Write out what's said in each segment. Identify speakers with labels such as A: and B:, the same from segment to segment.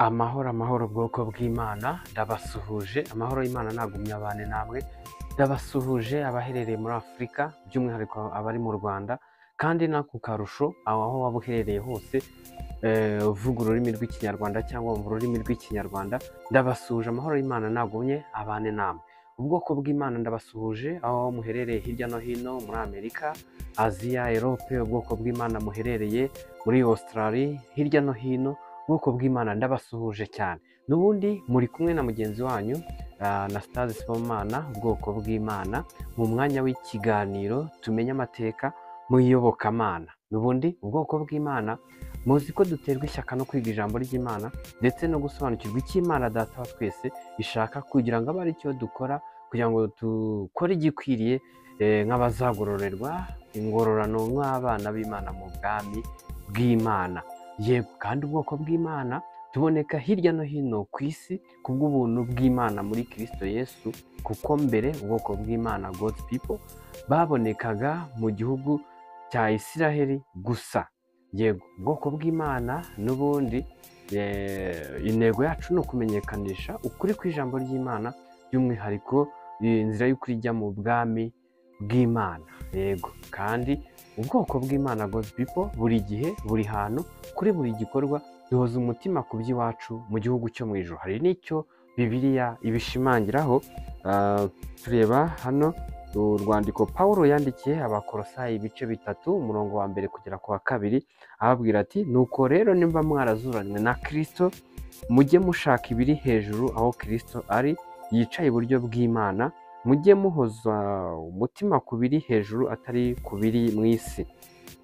A: Amahoro amahoro bwoko bw'Imana ndabasuhuje, amahoro y'Imana nagumye abane namwe, ndabasuhuje abaherereye muri Afurika by'umwihariko abari mu Rwanda, kandi nako karusho aho waba uherereye hose uvuga ururimi rw'Ikinyarwanda cyangwa mu rurimi rw'Ikinyarwanda, ndabasuhuje amahoro y'Imana nagumye abane namwe. Ubwoko bw'Imana ndabasuhuje aho muherereye hirya no hino muri Amerika, Aziya, Europe, ubwoko bw'Imana muherereye muri Australia, hirya no hino, ubwoko bw'Imana ndabasuhuje cyane. N'ubundi muri kumwe na mugenzi wanyu Anastase Sibomana, ubwoko bw'Imana, mu mwanya w'ikiganiro tumenye amateka mu iyobokamana. N'ubundi ubwoko bw'Imana muzi ko duterwa ishyaka no kwiga ijambo ry'Imana ndetse no gusobanukirwa icyo Imana Data wa twese ishaka, kugira ngo abe ari cyo dukora, kugira ngo dukore igikwiriye nk'abazagororerwa ingororano nk'abana b'Imana mu bwami bw'Imana. Yego, kandi ubwoko bw'Imana tuboneka hirya no hino ku isi kubw'ubuntu bw'Imana muri Kristo Yesu, kuko mbere ubwoko bw'Imana God's people babonekaga mu gihugu cya Isiraheli gusa. Yego, ubwoko bw'Imana n'ubundi intego yacu ni ukumenyekanisha ukuri kw'ijambo ry'Imana, by'umwihariko inzira y'ukuri ijya mu bwami bw'Imana. Yego, kandi ubwoko bw'Imana God's people buri gihe, buri hantu, kuri buri gikorwa duhoza umutima ku by'iwacu mu gihugu cyo mu ijuru. Hari n'icyo Bibiliya ibishimangiraho. Tureba hano urwandiko Pawulo yandikiye Abakolosayi ibice 3 umurongo wa mbere kugera ku wa 2, ababwira ati: nuko rero nimba mwarazuranywe na Kristo, mujye mushaka ibiri hejuru aho Kristo ari yicaye iburyo bw'Imana, mujye muhoza umutima ku biri hejuru atari ku biri mu isi.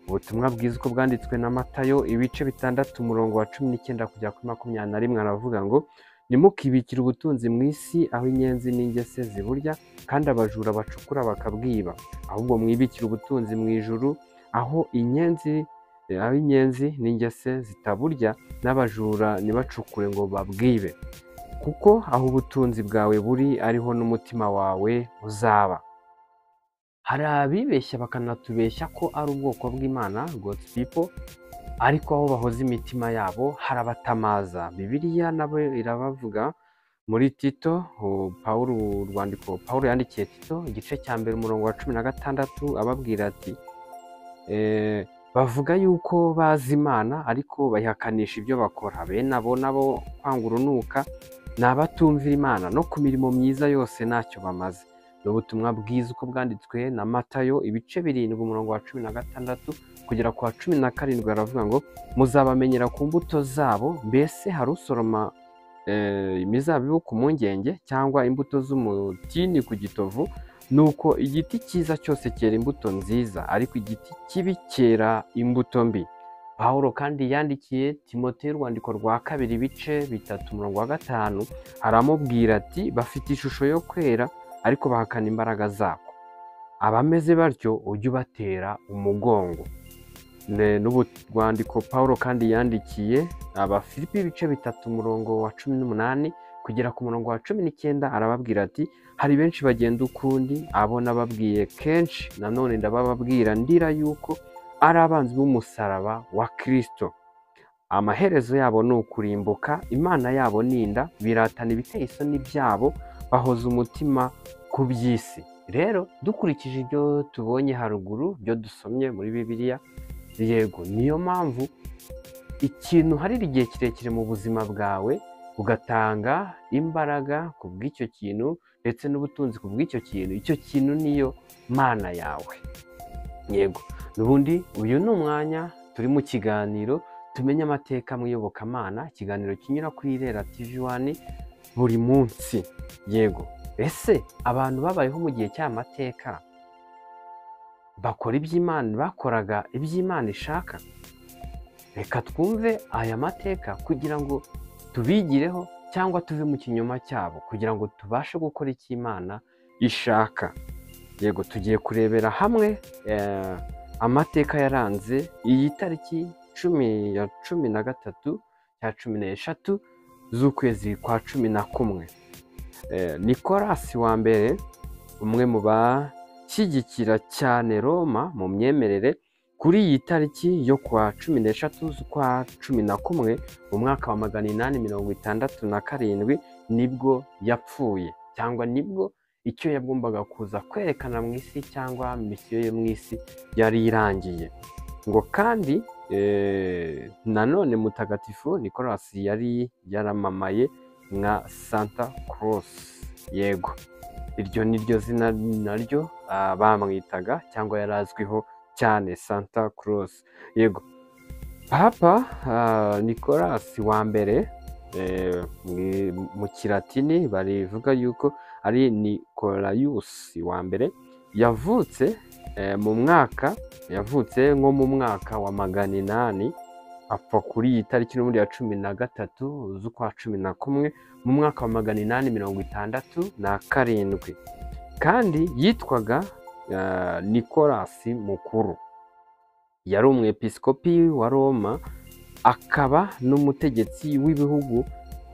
A: Ubutumwa bwiza uko bwanditswe na Matayo ibice 6 umurongo wa 19 kugera kuri 21 aravuga ngo: nimukibikire ubutunzi mu isi aho inyenzi n'ingese ziburya kandi abajura bacukura bakabwiba, ahubwo mwibikire ubutunzi mu ijuru aho inyenzi n'ingese zitaburya n'abajura ntibacukure ngo babwibe, kuko aho ubutunzi bwawe buri ariho n'umutima wawe uzaba. Hari abibeshya bakanatubeshya ko ari ubwoko bw'Imana God's people, ariko aho bahoza imitima yabo harabatamaza. Bibiliya nabo irabavuga muri Tito, Pawulo, urwandiko Pawulo yandikiye Tito igice cya mbere umurongo wa 16 ababwira ati: bavuga yuko bazi Imana ariko bayihakanisha ibyo bakora. Bene abo nabo kwanga urunuka, ni abatumvira Imana, no ku mirimo myiza yose ntacyo bamaze. N'ubutumwa bwiza uko bwanditswe na Matayo ibice 7 umurongo wa 16 kugera ku wa 17 aravuga ngo: muzabamenyera ku mbuto zabo. Mbese hari usoroma imizabibu ku mungenge cyangwa imbuto z'umutini ku gitovu? Nuko igiti cyiza cyose cyera imbuto nziza, ariko igiti kibi cyera imbuto mbi. Pawulo kandi yandikiye Timoteyo urwandiko rwa 2 ibice 3 umurongo wa 5 aramubwira ati: bafite ishusho yo kwera ariko bahakana imbaraga zako. Abameze batyo ujye ubatera umugongo. N'urwandiko Pawulo kandi yandikiye Abafilipi ibice 3 umurongo wa 18 kugera ku murongo wa 19 arababwira ati: hari benshi bagenda ukundi, abo nababwiye kenshi, nanone ndababwira ndira yuko ari abanzi b'umusaraba wa Kristo. Amaherezo yabo ni ukurimbuka, Imana yabo ninda, biratana ibiteye isoni byabo, bahoza umutima ku by'isi. Rero dukurikije ibyo tubonye haruguru, byo dusomye muri Bibiliya, yego, niyo mpamvu ikintu hari igihe kirekire mu buzima bwawe ugatanga imbaraga ku bw'icyo kintu ndetse n'ubutunzi ku bw'icyo kintu, icyo kintu niyo Mana yawe. Yego, n'ubundi uyu ni umwanya turi mu kiganiro tumenye amateka mu iyobokamana, ikiganiro kinyura kuri Irera TV1 buri munsi. Yego, ese abantu babayeho mu gihe cy'amateka bakora iby'Imana, bakoraga iby'Imana ishaka? Reka twumve aya mateka kugira ngo tubigireho cyangwa tuve mu kinyoma cyabo, kugira ngo tubashe gukora icyo Imana ishaka. Yego, tugiye kurebera hamwe amateka yaranze iyi tariki 13 cya 16 z'ukwezi kwa 11. Nikolasi wa mbere, umwe mu bashyigikira cyane Roma mu myemerere, kuri iyi tariki yo kwa 13 z'ukwa 11 mu mwaka wa 867 nibwo yapfuye, cyangwa nibwo icyo yagombaga kuza kwerekana mu isi cyangwa misiyo ye mu isi yari irangiye. Ngo kandi nanone mutagatifu Nicolas yari yaramamaye nka Santa Claus. Yego, iryo ni ryo zina naryo bamwitaga cyangwa yarazwiho cyane, Santa Claus. Yego, Papa Nicolas wa mbere mu Kilatini barivuga yuko ari Nicolaus wa mbere, yavutse nko mu mwaka wa 800, apfa kuri iyi tariki n'ubundi ya 13 z'ukwa 11 mu mwaka wa 867, kandi yitwaga Nicolas Mukuru. Yari umwepiskopi wa Roma, akaba n'umutegetsi w'ibihugu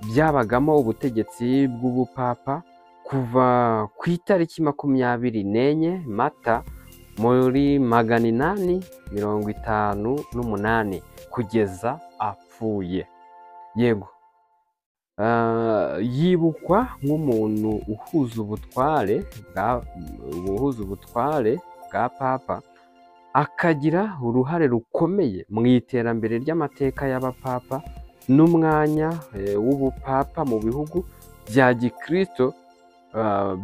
A: byabagamo ubutegetsi bw'ubupapa kuva ku itariki 24 Mata muri 858 kugeza apfuye. Yego, yibukwa nk'umuntu uhuza ubutware bwa papa, akagira uruhare rukomeye mu iterambere ry'amateka y'abapapa n'umwanya w'ubupapa mu bihugu bya gikristo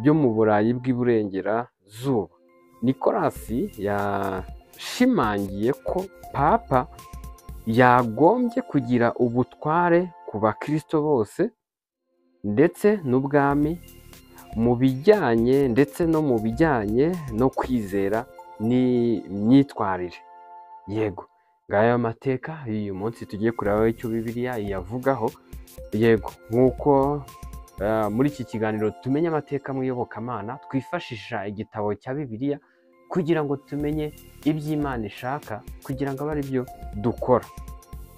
A: byo mu Burayi bw'iburengerazuba. Nicolas yashimangiye ko papa yagombye kugira ubutware ku bakristo bose ndetse n'ubwami mu bijyanye no kwizera n'imyitwarire. Yego, ngaya amateka y'uyu munsi tugiye kureba icyo Bibiliya yavugaho. Yego, nk'uko muri iki kiganiro tumenye amateka mu iyobokamana, twifashisha igitabo cya Bibiliya kugira ngo tumenye iby'Imana ishaka, kugira ngo abe ari byo dukora.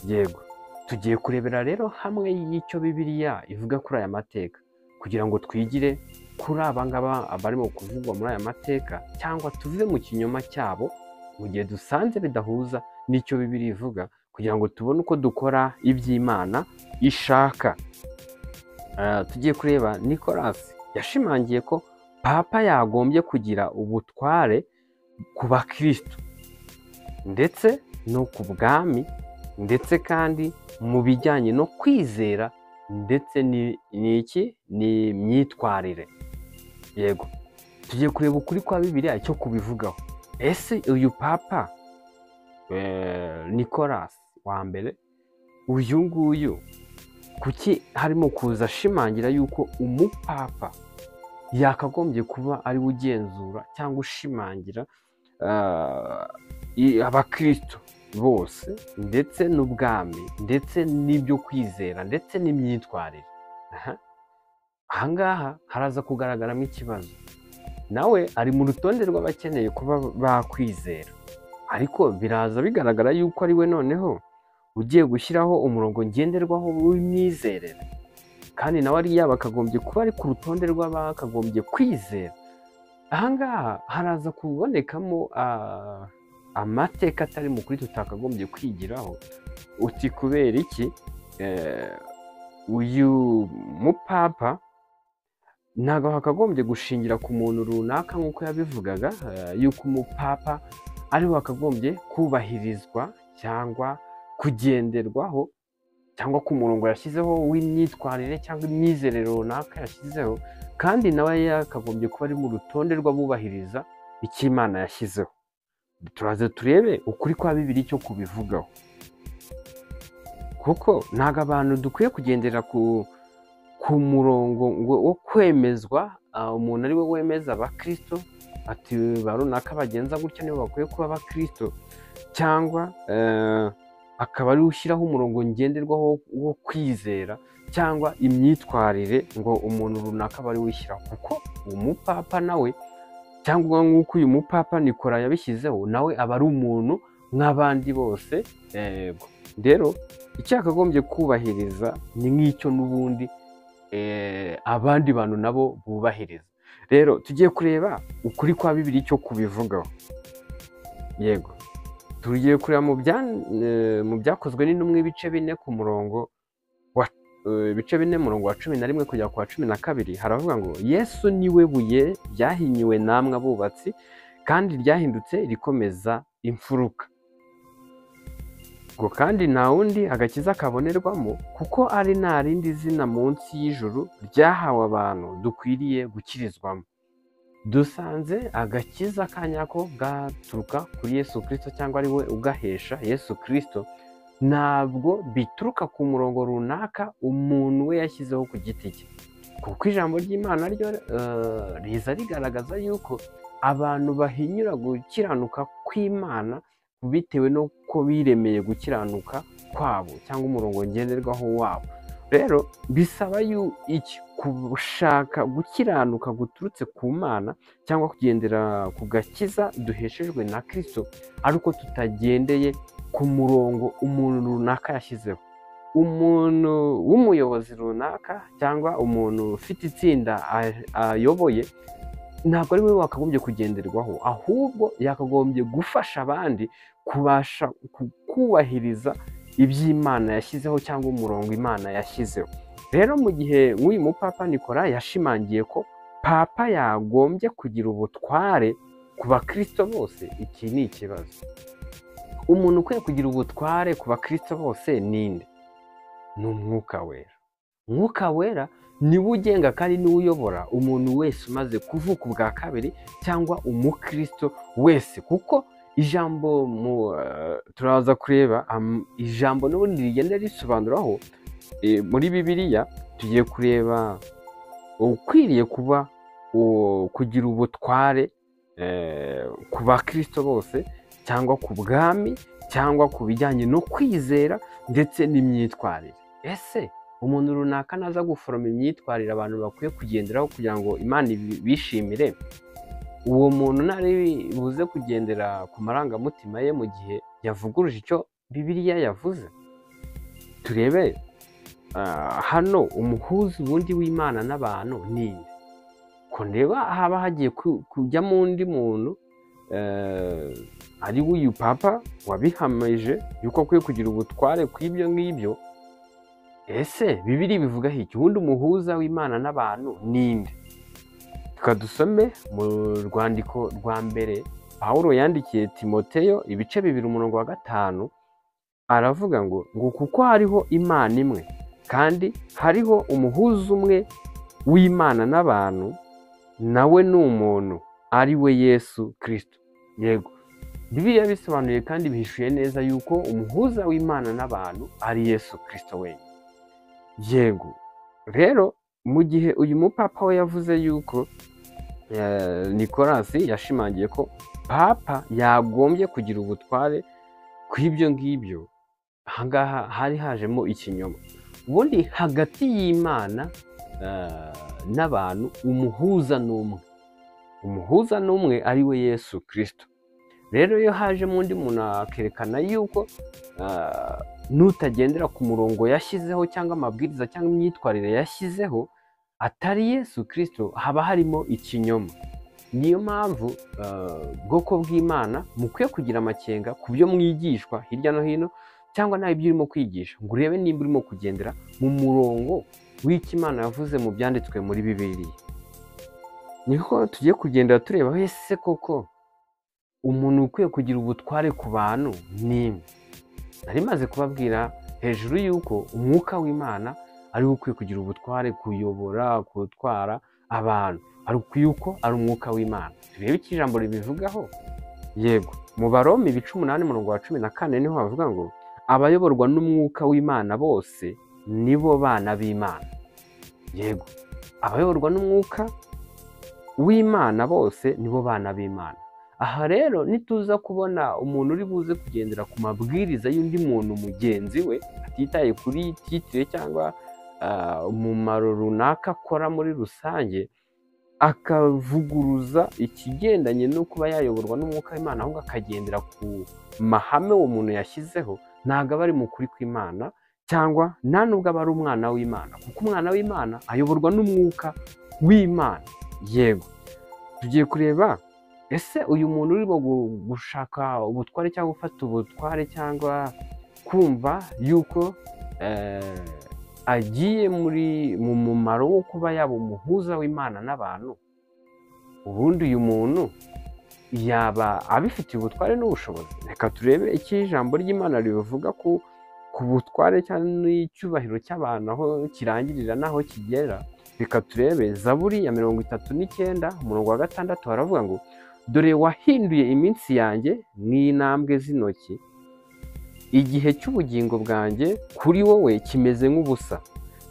A: Yego, tugiye kurebera rero hamwe y'icyo Bibiliya ivuga kuri aya mateka, kugira ngo twigire kuri abangaba abarimo kuvugwa muri aya mateka, cyangwa tuve mu kinyoma cyabo mu gihe dusanze bidahuza n'icyo Bibiliya ivuga, kugira ngo tubone uko dukora iby'Imana ishaka. Tugiye kureba Nicolas yashimangiye ko papa yagombye kugira ubutware ku bakristo ndetse no ku bwami, ndetse kandi mu bijyanye no kwizera ndetse n'imyitwarire. Yego, tugiye kureba ukuri kwa Bibiliya icyo kubivugaho. Ese uyu papa Nicolas wa mbere, uyu nguyu kuki harimo kuza ashimangira yuko umupapa yakagombye kuba ari we ugenzura cyangwa ushimangira abakristo bose ndetse n'ubwami ndetse n'ibyo kwizera ndetse n'imyitwarire? Ahangaha haraza kugaragaramo ikibazo. Nawe ari mu rutonde rw'abakeneye kuba bakwizera, ariko biraza bigaragara yuko ari we noneho ugiye gushyiraho umurongo ngenderwaho w'imyizerere, kandi nawe ariya bakagombye kuba ari ku rutonde rw'abakagombye kwizera. Ahangaha haraza kubonekamo amateka atari mu kuri tutakagombye kwigiraho. Uti kubera iki uyu mupapa ntabwo hakagombye gushingira ku muntu runaka nk'uko yabivugaga, yuko umupapa ari we wakagombye kubahirizwa cyangwa kugenderwaho, cyangwa ku murongo yashyizeho w'imyitwarire cyangwa imyizerere runaka yashyizeho, kandi nawe yakagombye kuba ari mu rutonde rw'abubahiriza icyo Imana yashyizeho. Turaze turebe ukuri kwa Bibiliya icyo kubivugaho, kuko ntabwo abantu dukwiye kugendera ku murongo wo kwemezwa, umuntu ari we wemeza abakristo ati ba runaka bagenza gutya nibo bakwiye kuba abakristo, cyangwa akaba ari ushyiraho umurongo ngenderwaho wo kwizera cyangwa imyitwarire ngo umuntu runaka bari wishyiraho. Kuko umupapa nawe, cyangwa nk'uko uyu mupapa Nicolas yabishyizeho, nawe aba ari umuntu nk'abandi bose. Rero icyo yakagombye kubahiriza ni nk'icyo n'ubundi abandi bantu nabo bubahiriza. Rero tugiye kureba ukuri kwa Bibiliya icyo kubivugaho. Yego, tugiye kureba mu byakozwe n'intumwa ibice 4 ku murongo wa ibice 4 murongo wa 11 kugera ku wa 12 haravuga ngo Yesu niwe buye ryahinyiwe namwe abubatsi kandi ryahindutse rikomeza imfuruka ngo kandi nta wundi agakiza kabonerwamo kuko ari nta rindi zina munsi y'ijuru ryahawe abantu dukwiriye gukirizwamo. Dusanze agakiza kanyako gaturuka kuri Yesu Kristo cyangwa ari we ugahesha Yesu Kristo, ntabwo bituruka ku murongo runaka umuntu we yashyizeho ku giti cye, kuko ijambo ry'Imana ryo riza rigaragaza yuko abantu bahinyura gukiranuka kw'Imana bitewe n'uko biremeye gukiranuka kwabo cyangwa umurongo ngenderwaho wabo. Rero bisaba iki gushaka gukiranuka guturutse ku Mana cyangwa kugendera ku gakiza duheshejwe na Kristo, ariko tutagendeye ku murongo umuntu runaka yashyizeho. Umuntu w'umuyobozi runaka cyangwa umuntu ufite itsinda ayoboye ntabwo ari we wakagombye kugenderwaho, ahubwo yakagombye gufasha abandi kubasha kubahiriza iby'Imana yashyizeho cyangwa umurongo Imana yashyizeho. Rero mu gihe nk'uyu mupapa Nicolas yashimangiye ko papa yagombye kugira ubutware ku bakristo bose, iki ni ikibazo. Umuntu ukwiye kugira ubutware ku bakristo bose ninde? Ni Umwuka Wera. Umwuka Wera niwe ugenga kandi niwe uyobora umuntu wese umaze kuvuka ubwa kabiri cyangwa umukristo wese, kuko ijambo turaza kureba ijambo n'ubundi rigenda risobanuraho muri Bibiliya. Tugiye kureba ukwiriye kugira ubutware ku bakristo bose cyangwa ku bwami cyangwa ku bijyanye no kwizera ndetse n'imyitwarire. Ese umuntu runaka naza guforoma imyitwarire abantu bakwiye kugenderaho kugira ngo Imana bishimire, uwo muntu ntari buze kugendera ku marangamutima ye mu gihe yavuguruje icyo Bibiliya yavuze? Turebe hano umuhuza ubundi w'Imana n'abantu ninde? Ko ndeba haba hagiye kujya mu undi muntu ari uyu papa wabihamije yuko akwiye kugira ubutware kw'ibyo ngibyo. Ese Bibiliya bivuga iki? Ubundi umuhuza w'Imana n'abantu ninde? Dusome mu rwandiko rwa mbere Pawulo yandikiye Timoteyo ibice 2 umurongo wa 5, aravuga ngo kuko hariho Imana imwe kandi hariho umuhuza umwe w'Imana n'abantu, nawe ni umuntu, ari we Yesu Kristo. Yego, Bibiliya bisobanuye kandi bihishuye neza yuko umuhuza w'Imana n'abantu ari Yesu Kristo wenyine. Yego, rero mu gihe uyu mupapa we yavuze yuko Nicolas yashimangiye ko papa yagombye kugira ubutware kw'ibyo ngibyo, ahangaha hari hajemo ikinyoma. Ubundi hagati y'Imana n'abantu umuhuza n'umwe ari we Yesu Kristo. Rero iyo hajemo undi muntu akerekana yuko nutagendera ku murongo yashyizeho cyangwa amabwiriza cyangwa imyitwarire yashyizeho atari Yesu Kristo, haba harimo ikinyoma. Niyo mpamvu bwoko bw'Imana mukwiye kugira amakenga ku byo mwigishwa hirya no hino cyangwa nawe ibyo urimo kwigisha, ngo urebe nimba urimo kugendera mu murongo w'icyo Imana yavuze mu byanditswe muri Bibiliya. Niho tugiye kugendera tureba ese koko umuntu ukwiye kugira ubutware ku bantu ninde? Nari maze kubabwira hejuru yuko umwuka w'Imana ari ukwiye kugira ubutware, kuyobora, gutwara abantu, ari yuko ari umwuka w'Imana. Turebe iki ijambo ribivugaho. Yego, mu Baroma 8 umurongo wa 14 niho bavuga ngo abayoborwa n'umwuka w'Imana bose nibo bana b'Imana. Yego, abayoborwa n'umwuka w'Imana bose nibo bana b'Imana. Aha rero nituza kubona umuntu uri buze kugendera ku mabwiriza y'undi muntu mugenzi we, atitaye kuri titire cyangwa umumaro runaka akora muri rusange, akavuguruza ikigendanye no kuba yayoborwa n'umwuka w'Imana, ahubwo akagendera ku mahame uwo muntu yashyizeho, ntabwo aba ari mu kuri kw'Imana cyangwa nta nubwo aba ari umwana w'Imana, kuko umwana w'Imana ayoborwa n'umwuka w'Imana. Yego, tugiye kureba ese uyu muntu urimo gushaka ubutware cyangwa gufata ubutware cyangwa kumva yuko agiye mu mumaro wo kuba yaba umuhuza w'Imana n'abantu, ubundi uyu muntu yaba abifitiye ubutware n'ubushobozi? Reka turebe icyo ijambo ry'Imana rivuga ku butware cyangwa n'icyubahiro cy'abantu aho kirangirira n'aho kigera. Reka turebe Zaburi ya 39 umurongo wa 6 haravuga ngo dore wahinduye iminsi yanjye nk'intambwe z'intoki, igihe cy'ubugingo bwanjye kuri wowe kimeze nk'ubusa.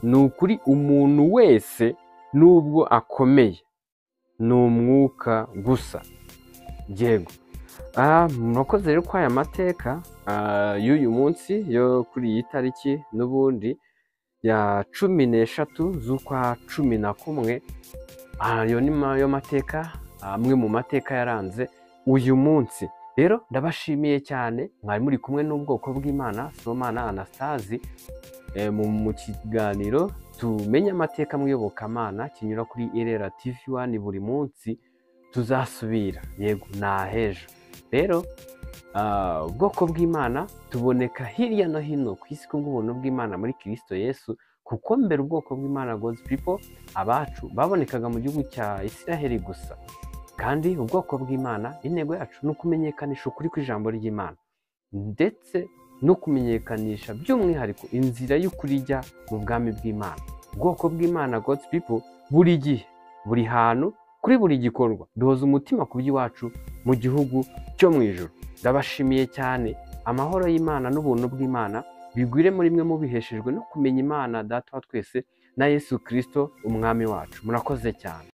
A: Ni ukuri umuntu wese nubwo akomeye ni umwuka gusa. Yego, murakoze rero ko aya mateka y'uyu munsi yo kuri iyi tariki n'ubundi ya 13 z'ukwa 11, ayo ni yo mateka, amwe mu mateka yaranze uyu munsi. Rero ndabashimiye cyane, mwari muri kumwe n'ubwoko bw'Imana Sibomana Anastase mu kiganiro tumenye amateka mu iyobokamana kinyura kuri Irera TV1 buri munsi. Tuzasubira, yego nahejo. Rero ubwoko bw'Imana tuboneka hirya no hino ku isi kubw'ubuntu bw'Imana muri Kristo Yesu, kuko mbere ubwoko bw'Imana God's people abacu babonekaga mu gihugu cya Isiraheli gusa, kandi ubwoko bw'Imana intego yacu ni ukumenyekanisha ukuri kw'ijambo ry'Imana ndetse no kumenyekanisha by'umwihariko inzira y'ukuri ijya mu bwami bw'Imana. Ubwoko bw'Imana God's people buri gihe, buri hantu, kuri buri gikorwa duhoza umutima ku by'iwacu mu gihugu cyo mu ijuru. Ndabashimiye cyane, amahoro y'Imana n'ubuntu bw'Imana bigwire muri mwe mubiheshejwe no kumenya Imana Data wa twese na Yesu Kristo umwami wacu. Murakoze cyane.